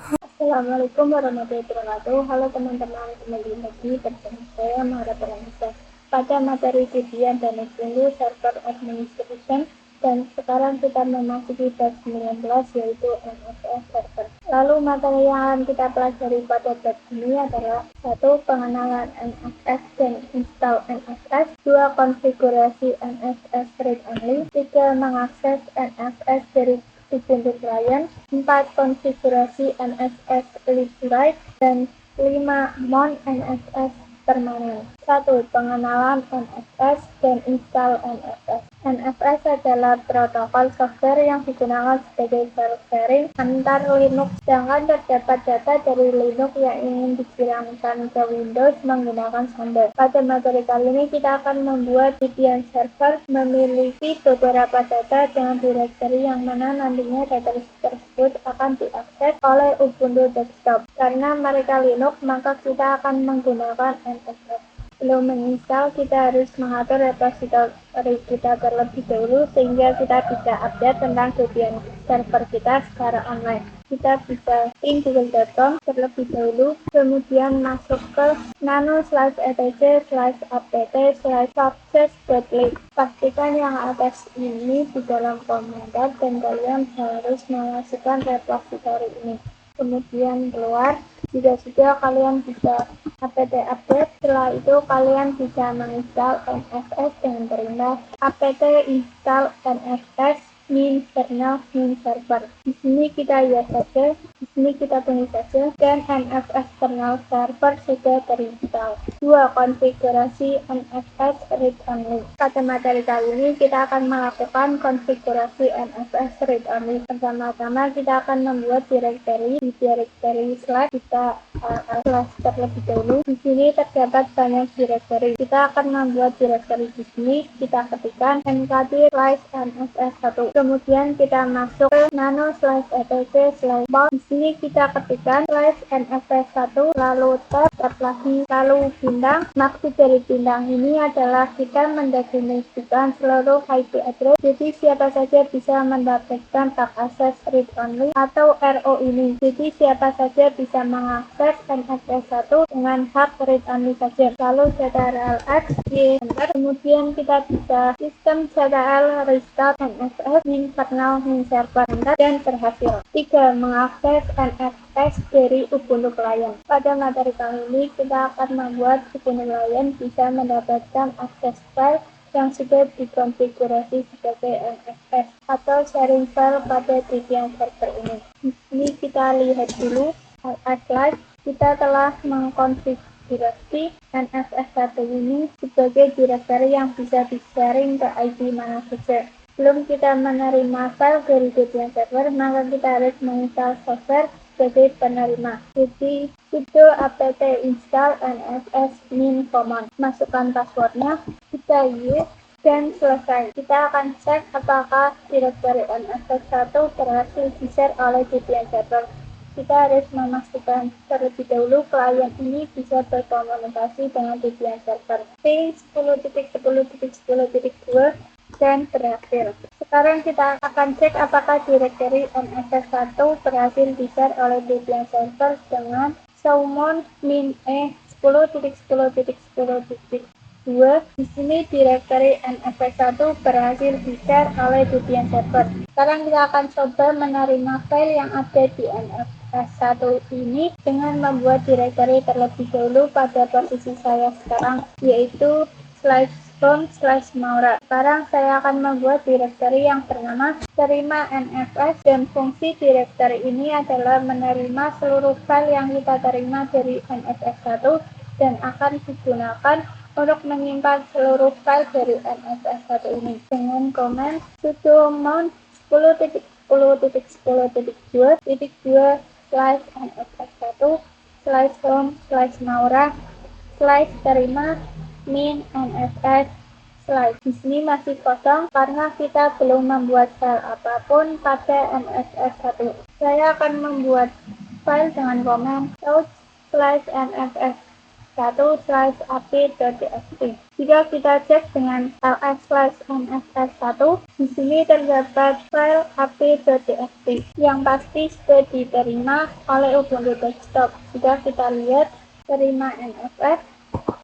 Assalamualaikum warahmatullahi wabarakatuh. Halo teman-teman, kembali lagi bersama saya Mara Pranisa pada materi Debian dan Ubuntu Server Administration, dan sekarang kita memasuki bab 19 yaitu NFS Server. Lalu materi yang akan kita pelajari pada bab ini adalah 1. Pengenalan NFS dan install NFS, 2. Konfigurasi NFS read only, 3. Mengakses NFS dari Ubuntu Client, 4. Konfigurasi NFS list write, dan 5. Mount NFS permanen. 1. Pengenalan NFS dan install NFS. NFS adalah protokol software yang digunakan sebagai file sharing antar Linux, sedangkan terdapat data dari Linux yang ingin dikirimkan ke Windows menggunakan sender. Pada materi kali ini kita akan membuat Debian server memiliki beberapa data dengan directory yang mana nantinya data tersebut akan diakses oleh Ubuntu desktop. Karena mereka Linux, maka kita akan menggunakan NFS. Sebelum menginstal, kita harus mengatur repository kita terlebih dahulu sehingga kita bisa update tentang Debian server kita secara online. Kita bisa link google.com terlebih dahulu, kemudian masuk ke nano/etc/apt/success.lib. Pastikan yang atas ini di dalam komentar dan kalian harus memasukkan repository ini. Kemudian keluar, jika sudah kalian bisa apt update. Setelah itu kalian bisa menginstal NFS dengan perintah apt install NFS min kernel min server. Di sini kita lihat saja, di sini kita tunggu saja, dan NFS kernel server sudah terinstall. 2. Konfigurasi NFS read only. Pada materi kali ini kita akan melakukan konfigurasi NFS read only. Pertama-tama kita akan membuat directory. Di directory slash kita slash terlebih dahulu. Di sini terdapat banyak directory. Kita akan membuat directory di sini. Kita ketikkan nkd/nfs1. Kemudian kita masuk ke nano/etc/bound. Di sini kita ketikkan /nfs1, lalu tab lagi, lalu bintang. Maksud dari bintang ini adalah kita mendefinisikan seluruh IP address. Jadi siapa saja bisa mendapatkan hak akses read only atau RO ini. Jadi siapa saja bisa mengakses NFS1 dengan hak read only saja. Lalu ZRL X, Y, enter. Kemudian kita bisa sistem ZRL restart NFS min kernel min server, enter, dan berhasil. 3. Mengakses NFS dari Ubuntu Client. Pada materi kali ini kita akan membuat Ubuntu Client bisa mendapatkan akses file yang sudah dikonfigurasi sebagai NFS atau sharing file pada Debian server ini. Di sini kita lihat dulu ls. Kita telah mengkonfigurasi NFS1 ini sebagai directory yang bisa di-sharing ke IP mana saja. Sebelum kita menerima file dari Debian server, maka kita harus menginstal software sebagai penerima. Jadi sudo apt install nfs min command. Masukkan passwordnya, kita use, dan selesai. Kita akan cek apakah directory NFS1 berhasil di-share oleh Debian server. Kita harus memastikan terlebih dahulu klien ini bisa berkomunikasi dengan Debian server. P10.10.10.2 dan berakhir. Sekarang kita akan cek apakah directory NFS1 berhasil di-share oleh Debian server dengan summon min e 10.10.10.2. Di sini directory NFS1 berhasil di-share oleh Debian server. Sekarang kita akan coba menerima file yang ada di NFS1 ini dengan membuat directory terlebih dahulu pada posisi saya sekarang, yaitu /home/maura. Sekarang saya akan membuat directory yang bernama terima NFS, dan fungsi directory ini adalah menerima seluruh file yang kita terima dari NFS1 dan akan digunakan untuk menyimpan seluruh file dari NFS1 ini dengan komen sudo mount 10.10.10.2/nfs1/home/maura/terima min nfs slide. Di sini masih kosong karena kita belum membuat file apapun pada NFS1. Saya akan membuat file dengan komen couch/nfs1 ls1/app.txt. Jika kita cek dengan ls/nfs1, di sini terdapat file app.txt yang pasti sudah diterima oleh Ubuntu Desktop. Jika kita lihat terima NFS,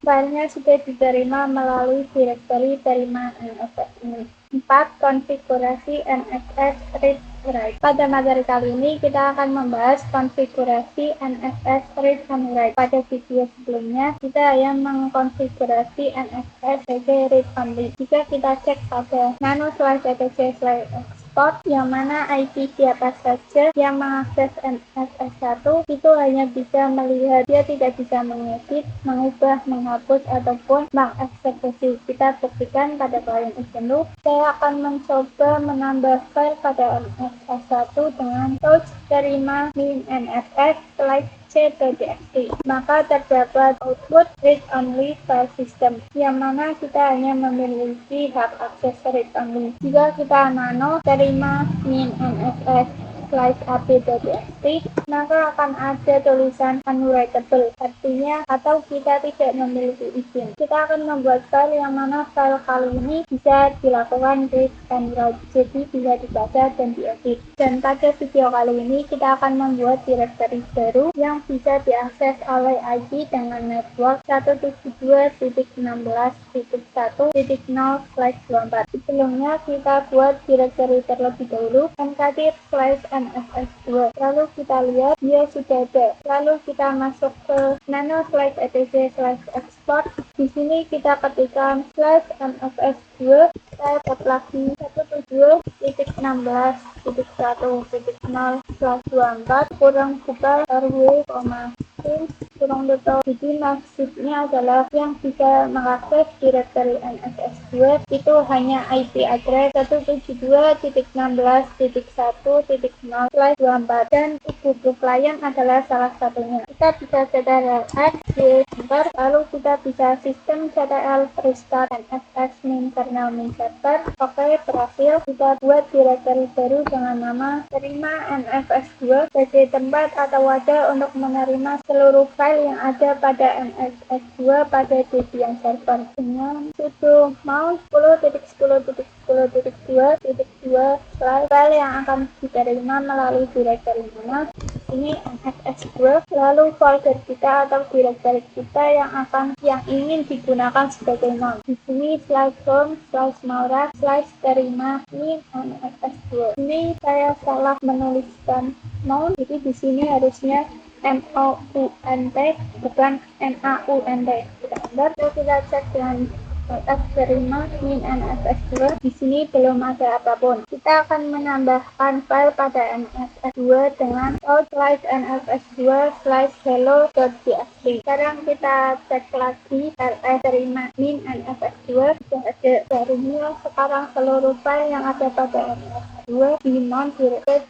filenya sudah diterima melalui direktori terima NFS ini. 4. Konfigurasi NFS Read Write. Pada materi kali ini kita akan membahas konfigurasi NFS Read and Write. Pada video sebelumnya kita yang mengkonfigurasi NFS sebagai read only. Jika kita cek pada nano/etc/export yang mana IP siapa saja yang mengakses NFS1 itu hanya bisa melihat, dia tidak bisa mengedit, mengubah, menghapus ataupun mengeksekusi. Kita buktikan pada klien Ubuntu. Saya akan mencoba menambah file pada NFS1 dengan touch terima min NFS slide c.txt. Maka terdapat output read only file system yang mana kita hanya memiliki hak akses read only. Jika kita nano terima min NFS slide app.txt, maka akan ada tulisan unwritable, artinya atau kita tidak memiliki izin. Kita akan membuat file yang mana file kali ini bisa dilakukan read and write, jadi bisa dibaca dan diedit. Dan pada video kali ini kita akan membuat directory baru yang bisa diakses oleh IP dengan network 172.16.1.0/24. Sebelumnya kita buat directory terlebih dahulu, mkdir/nfs2. Lalu kita lihat dia sudah ada. Lalu kita masuk ke nano/etc/export. Di sini kita ketikkan /nfs2 tab lagi 172.16.1.0/24 kurang buka rw, kurang tutup. Jadi maksudnya adalah yang bisa mengakses directory NFS2 itu hanya IP address 172.16.1.0/24 dan Ubuntu client adalah salah satunya. Kita bisa ctrl x di enter, lalu kita bisa sistem ctrl restart NFS min kernel min server. Oke, berhasil. Kita buat directory baru dengan nama terima NFS2 sebagai tempat atau wadah untuk menerima seluruh file yang ada pada NFS2 pada Debian server dengan sudo mount 10.10.10.2.2 file yang akan diterima melalui directory mana ini NFS2, lalu folder kita atau directory kita yang ingin digunakan sebagai mount. Di sini /home/maura /terima min NFS2. Ini saya salah menuliskan mount, jadi di sini harusnya MOUNT bukan NAUNT. Kita enter, kita cek dengan terima min NFS2. Di sini belum ada apapun. Kita akan menambahkan file pada NFS2 dengan /nfs2/hello.txt. Sekarang kita cek lagi terima min NFS2 sudah ada barunya. Sekarang seluruh file yang ada pada NFS2 di mount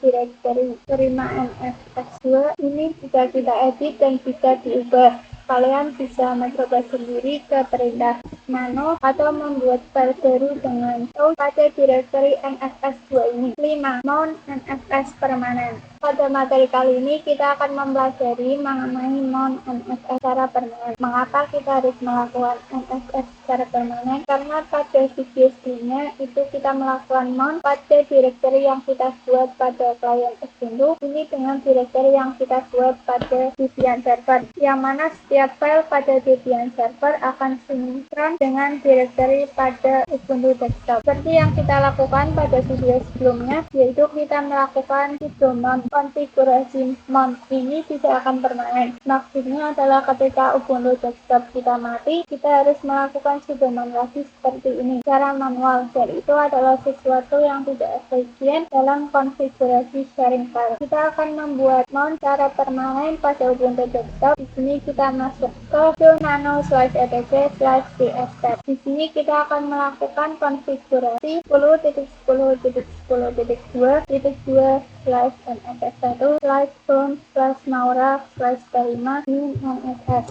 directory terima NFS2 ini bisa kita edit dan bisa diubah. Kalian bisa mencoba sendiri ke perintah nano atau membuat file baru dengan pada directory NFS2 ini. 5. Mount NFS permanen. Pada materi kali ini kita akan mempelajari mengenai mount NFS secara permanen. Mengapa kita harus melakukan NFS secara permanen? Karena pada video sebelumnya itu kita melakukan mount pada directory yang kita buat pada klien Ubuntu ini dengan directory yang kita buat pada Debian server, yang mana setiap file pada Debian server akan sinkron dengan directory pada Ubuntu Desktop. Seperti yang kita lakukan pada video sebelumnya, yaitu kita melakukan sudo mount. Konfigurasi mount ini tidak akan permanen. Maksudnya adalah ketika Ubuntu Desktop kita mati, kita harus melakukan sudo mount lagi seperti ini secara manual, dan itu adalah sesuatu yang tidak efisien dalam konfigurasi sharing file. Kita akan membuat mount secara permanen pada Ubuntu Desktop. Di sini kita masuk ke nano/etc/cstab. Di sini kita akan melakukan konfigurasi 10.10.10.2/nfs1/home/maura/terima min NFS.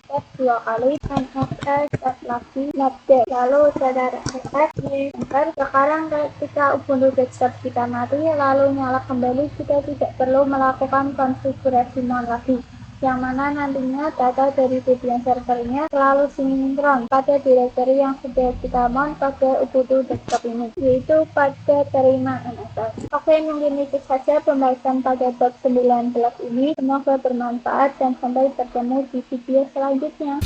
Tab 2 kali NFS tab lagi update, lalu ctrl X di enter. Sekarang ketika Ubuntu Desktop kita mati lalu nyala kembali, kita tidak perlu melakukan konfigurasi mount lagi. yang mana nantinya data dari bagian servernya selalu sinkron pada directory yang sudah kita mount pada Ubuntu desktop ini, yaitu pada terima NFS. Oke, mungkin itu saja pembahasan pada bab 19 ini. Semoga bermanfaat dan sampai bertemu di video selanjutnya.